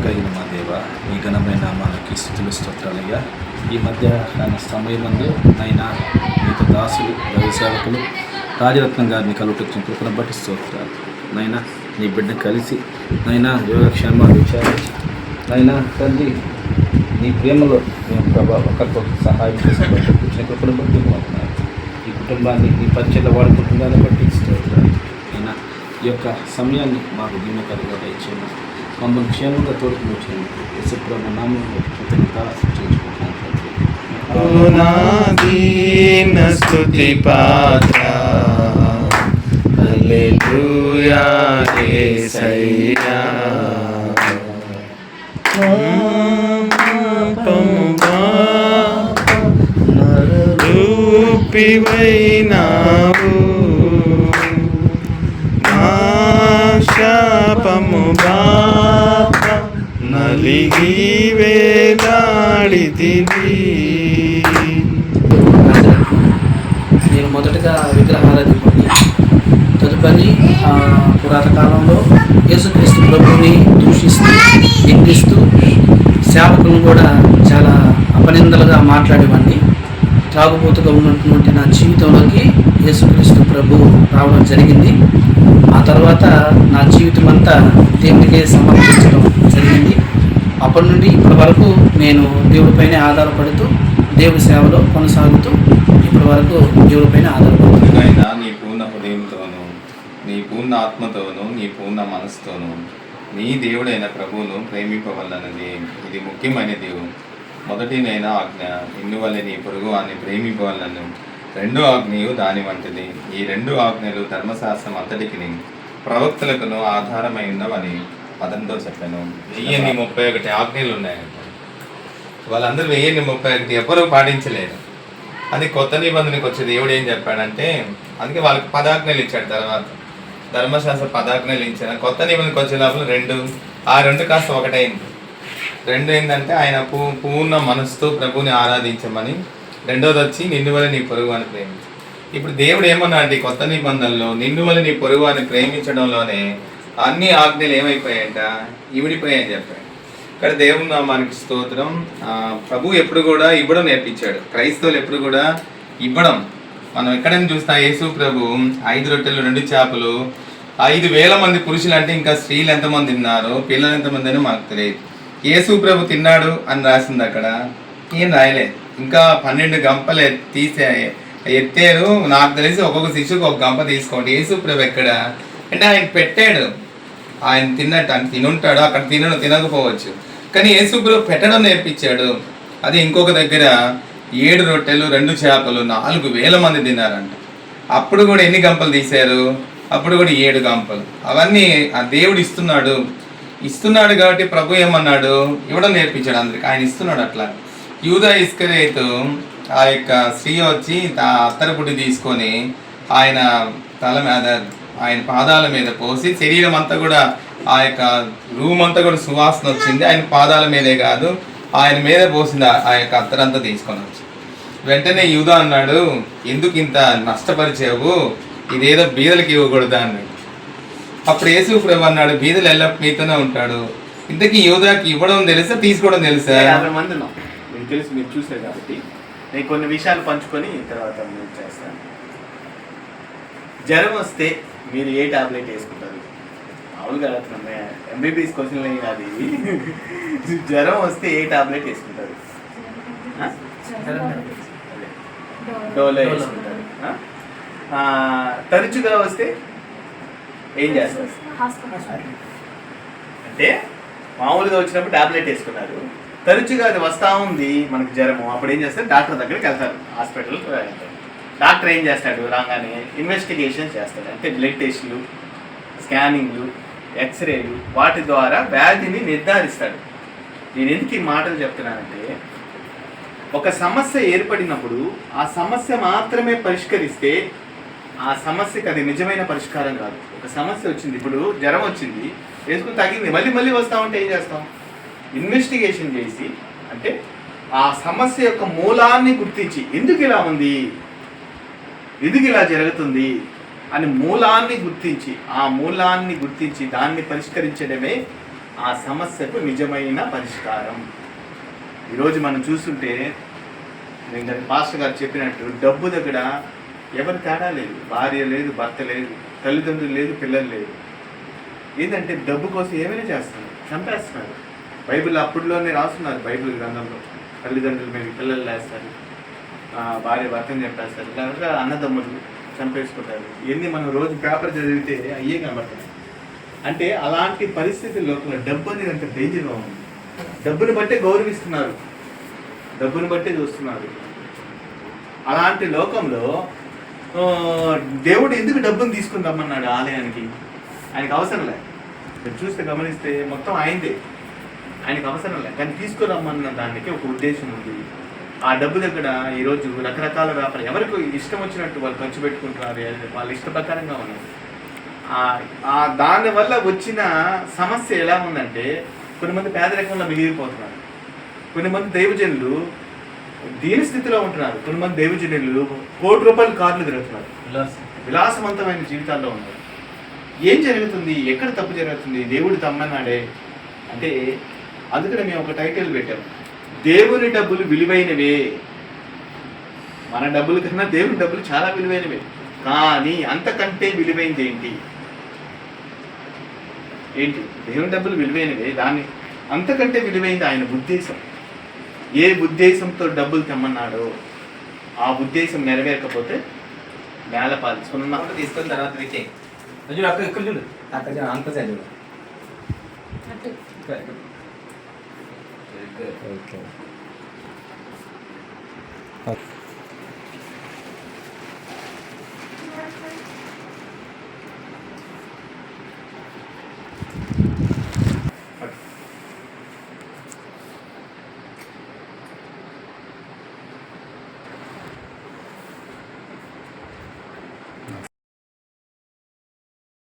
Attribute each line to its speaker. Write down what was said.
Speaker 1: కలిగిన మా దేవ, ఈ ఘనమైన నామానికి స్తుతులు స్తోత్రాలయ్యా. ఈ మధ్యాహ్న సమయమందు నైనా మీతో దాసులు దైవ సేవకులు రాజరత్నం గారిని కలుగుతున్న కృపను బట్టి స్తోత్రాలు. నైనా నీ బిడ్డను కలిసి నైనా యోగక్షేమాలు విచారించి నైనా తండ్రి నీ ప్రేమలో మేము ప్రభావ ఒకరికొకరు సహాయం చేసుకోవాలి. కూర్చున్న కృపను బట్టి మాట్లాడు. ఈ కుటుంబాన్ని నీ పరిచయలో వాడుకుంటుందని బట్టి స్తోత్రాలు. అయినా ఈ యొక్క సమయాన్ని మాకు దీనకరంగా దయచేయము. మమ్మల్ని క్షేమంగా తోడుకుని వచ్చేయండి. యేసుప్రభు నామములో కృతజ్ఞత చేయించుకుంటున్నాను.
Speaker 2: స్తుతి పాత్ర హల్లెలూయా యేసయ్యా రూపివైనావు నా శాపము బాప నలిగి వేలాడితివి.
Speaker 3: నేను మొదటగా విగ్రహారాధికుడిని, తదుపరి పురాతన కాలంలో యేసుక్రీస్తు ప్రభువుని దూషిస్తూ నిందిస్తూ సేవకులను కూడా చాలా అపనిందలుగా మాట్లాడేవాడిని. త్రాగుబోతుగా ఉన్నటువంటి నా జీవితంలోకి యేసుక్రీస్తు ప్రభు రావడం జరిగింది. ఆ తర్వాత నా జీవితం అంతా దేవుడికే సమర్పించడం జరిగింది. అప్పటి నుండి ఇప్పటి వరకు నేను దేవుడిపైనే ఆధారపడుతూ దేవుడి సేవలో కొనసాగుతూ ఇప్పటి వరకు దేవుడిపైన ఆధారపడుతున్నాను.
Speaker 2: నీ పూర్ణ హృదయంతోనూ, నీ పూర్ణ ఆత్మతోనూ, నీ పూర్ణ మనసుతోనూ నీ దేవుడైన ప్రభువును ప్రేమింపవలనది ఇది ముఖ్యమైన దేవుడు. మొదటినైనా ఆజ్ఞ, నిన్ను వల్ల నీ పొరుగు వారిని ప్రేమింపవలను. రెండో ఆజ్ఞయు దాని వంటిది. ఈ రెండు ఆజ్ఞలు ధర్మశాస్త్రం అంతటికి ప్రవక్తలకును ఆధారమై ఉన్నవని పదంతో చెప్పాను. 1031 ఆజ్ఞలు ఉన్నాయి. వాళ్ళందరూ 1031 ఎవరూ పాటించలేరు. అది కొత్త నిబంధనకు వచ్చే దేవుడు ఏం చెప్పాడంటే, అందుకే వాళ్ళకి పదాజ్ఞలు ఇచ్చాడు. తర్వాత ధర్మశాస్త్ర పదాజ్ఞలు ఇచ్చాడు. కొత్త నిబంధనకు వచ్చే లోపల ఆ రెండు కాస్త ఒకటైంది. రెండు ఏంటంటే ఆయన పూర్ణ మనసుతో ప్రభుని ఆరాధించమని, రెండోది వచ్చి నిన్ను వల్ల నీ పొరుగు అని ప్రేమించు. ఇప్పుడు దేవుడు ఏమన్నా అంటే కొత్త నిబంధనలో నిన్ను వల్ల నీ పొరుగు అని ప్రేమించడంలోనే అన్ని ఆజ్ఞలు ఏమైపోయాయంట, ఇవిడిపోయాయని చెప్పాడు. ఇక్కడ దేవుని నామానికి స్తోత్రం. ప్రభు ఎప్పుడు కూడా ఇవ్వడం నేర్పించాడు. క్రైస్తవులు ఎప్పుడు కూడా ఇవ్వడం. మనం ఎక్కడైనా చూస్తా యేసు ప్రభు 5 రొట్టెలు 2 చేపలు 5,000 మంది పురుషులు అంటే ఇంకా స్త్రీలు ఎంతమంది తిన్నారో పిల్లలు ఎంతమంది అని మాకు తెలియదు. యేసు ప్రభు తిన్నాడు అని రాసింది అక్కడ, ఏం రాయలేదు. ఇంకా 12 గంపలు ఎత్తారు. నాకు తెలిసి ఒక్కొక్క శిష్యుకు ఒక గంప తీసుకోండి. యేసు ప్రభు ఎక్కడ అంటే ఆయన పెట్టాడు, ఆయన తిన్నట్టు ఆయన తినుంటాడు, అక్కడ తినకపోవచ్చు, కానీ యేసు ప్రభు పెట్టడం నేర్పించాడు. అది ఇంకొక దగ్గర 7 రొట్టెలు 2 చేపలు 4,000 మంది తిన్నారంట. అప్పుడు కూడా ఎన్ని గంపలు తీశారు? అప్పుడు కూడా 7 గంపలు. అవన్నీ ఆ దేవుడు ఇస్తున్నాడు కాబట్టి ప్రభు ఏమన్నాడు, ఇవ్వడం నేర్పించాడు అందరికి. ఆయన ఇస్తున్నాడు. అట్లా యూదా ఇస్కరియోతు ఆ యొక్క స్త్రీ వచ్చి అత్తరపుడి తీసుకొని ఆయన తల మీద ఆయన పాదాల మీద పోసి శరీరం అంతా కూడా ఆ యొక్క రూమ్ అంతా కూడా సువాసన వచ్చింది. ఆయన పాదాల మీదే కాదు ఆయన మీద పోసింది ఆ యొక్క అత్తరంతా తీసుకొని వచ్చి. వెంటనే యూదా అన్నాడు, ఎందుకు ఇంత నష్టపరిచావు, ఇదేదో బీదలకి ఇవ్వకూడదా అన్నాడు. అప్పుడు యేసు ప్రభు అన్నాడు, బీదలు ఎల్లప్పుడు మీతోనే ఉంటాడు. ఇంతకీ యూదాకి ఇవ్వడం తెలుసా, తీసుకోవడం తెలుసా?
Speaker 4: 50 మంది ఉన్నాం, మీకు తెలుసు, మీరు చూసారు కాబట్టి నేను కొన్ని విషయాలు పంచుకొని తర్వాత నేను చేస్తాను. జ్వరం వస్తే మీరు ఏ టాబ్లెట్ వేసుకుంటారు? మామూలుగా ఎంబీబీఎస్ క్వశ్చన్ అది. జ్వరం వస్తే ఏ టాబ్లెట్ వేసుకుంటారు? డోలో వేసుకుంటారు. తరచుగా వస్తే ఏం చేస్తారు? అంటే మామూలుగా వచ్చినప్పుడు టాబ్లెట్ వేసుకున్నారు, తరచుగా అది వస్తూ ఉంది మనకు జ్వరము, అప్పుడు ఏం చేస్తారు? డాక్టర్ దగ్గరికి వెళ్తారు, హాస్పిటల్కి వెళ్తారు. డాక్టర్ ఏం చేస్తాడు? రాగానే ఇన్వెస్టిగేషన్ చేస్తాడు. అంటే బ్లడ్ టెస్టులు, స్కానింగ్లు, ఎక్స్రేలు, వాటి ద్వారా వ్యాధిని నిర్ధారిస్తాడు. నేను ఎందుకు ఈ మాటలు చెప్తున్నానంటే, ఒక సమస్య ఏర్పడినప్పుడు ఆ సమస్య మాత్రమే పరిష్కరిస్తే ఆ సమస్యకి అది నిజమైన పరిష్కారం కాదు. ఒక సమస్య వచ్చింది, ఇప్పుడు జ్వరం వచ్చింది, వేసుకుని తగ్గింది, మళ్ళీ వస్తూ ఉంటే ఏం చేస్తాం? ఇన్వెస్టిగేషన్ చేసి, అంటే ఆ సమస్య యొక్క మూలాన్ని గుర్తించి ఎందుకు ఇలా ఉంది, ఎందుకు ఇలా జరుగుతుంది, అని మూలాన్ని గుర్తించి దాన్ని పరిష్కరించడమే ఆ సమస్యకు నిజమైన పరిష్కారం. ఈరోజు మనం చూస్తుంటే నేను పాస్టర్ గారు చెప్పినట్టు డబ్బు దగ్గర ఎవరు తేడా లేదు, భార్య లేదు, భర్త లేదు, తల్లిదండ్రులు లేదు, పిల్లలు లేదు. ఏంటంటే డబ్బు కోసం ఏమైనా చేస్తున్నారు, చంపేస్తున్నారు. బైబిల్ అప్పుడులోనే రాస్తున్నారు, బైబిల్ గ్రంథంలో తల్లిదండ్రుల మీద పిల్లలు లేస్తారు, భార్య భర్తను చంపేస్తారు, లేకపోతే అన్నదమ్ములు చంపేసుకుంటారు. ఇవన్నీ మనం రోజు పేపర్ చదివితే అయ్యే కనబడుతున్నాయి. అంటే అలాంటి పరిస్థితుల్లో డబ్బు అనేది అంత డేంజర్గా ఉంది. డబ్బుని బట్టే గౌరవిస్తున్నారు, డబ్బుని బట్టే చూస్తున్నారు. అలాంటి లోకంలో దేవుడు ఎందుకు డబ్బుని తీసుకుని రమ్మన్నాడు ఆలయానికి? ఆయనకు అవసరం లేదు. మీరు చూస్తే గమనిస్తే మొత్తం ఆయనదే, ఆయనకు అవసరం లేదు. కానీ తీసుకురమ్మన్న దానికి ఒక ఉద్దేశం ఉంది. ఆ డబ్బు దగ్గర ఈరోజు రకరకాల వ్యాపారం ఎవరికి ఇష్టం వచ్చినట్టు వాళ్ళు ఖర్చు పెట్టుకుంటున్నారు, వాళ్ళ ఇష్ట ప్రకారంగా ఉన్నారు. దానివల్ల వచ్చిన సమస్య ఎలా ఉందంటే కొంతమంది పేదరికంలో మిగిలిపోతున్నారు, కొంతమంది దైవజనులు దీని స్థితిలో ఉంటున్నారు, కొంతమంది దైవజనులు ₹1,00,00,000 కార్లు తిరుగుతున్నారు, విలాసవంతమైన జీవితాల్లో ఉన్నారు. ఏం జరుగుతుంది? ఎక్కడ తప్పు జరుగుతుంది? దేవుడు తమ్మన్నాడే అంటే అందుకనే మేము ఒక టైటిల్ పెట్టాము, దేవుని డబ్బులు విలువైనవే. మన డబ్బుల కన్నా దేవుని డబ్బులు చాలా విలువైనవే. కానీ అంతకంటే విలువైనది ఏంటి? దేవుని డబ్బులు విలువైనవే, దాన్ని అంతకంటే విలువైంది ఆయన ఉద్దేశం. ఏ ఉద్దేశంతో డబ్బులు తెమ్మన్నాడో ఆ ఉద్దేశం నెరవేరకపోతే నేలపాలు
Speaker 2: తీసుకున్న తర్వాత రిచే
Speaker 1: అక్క ఇక్కడ చూడు,
Speaker 2: అక్కడ అంత చదువు
Speaker 1: ఓకే.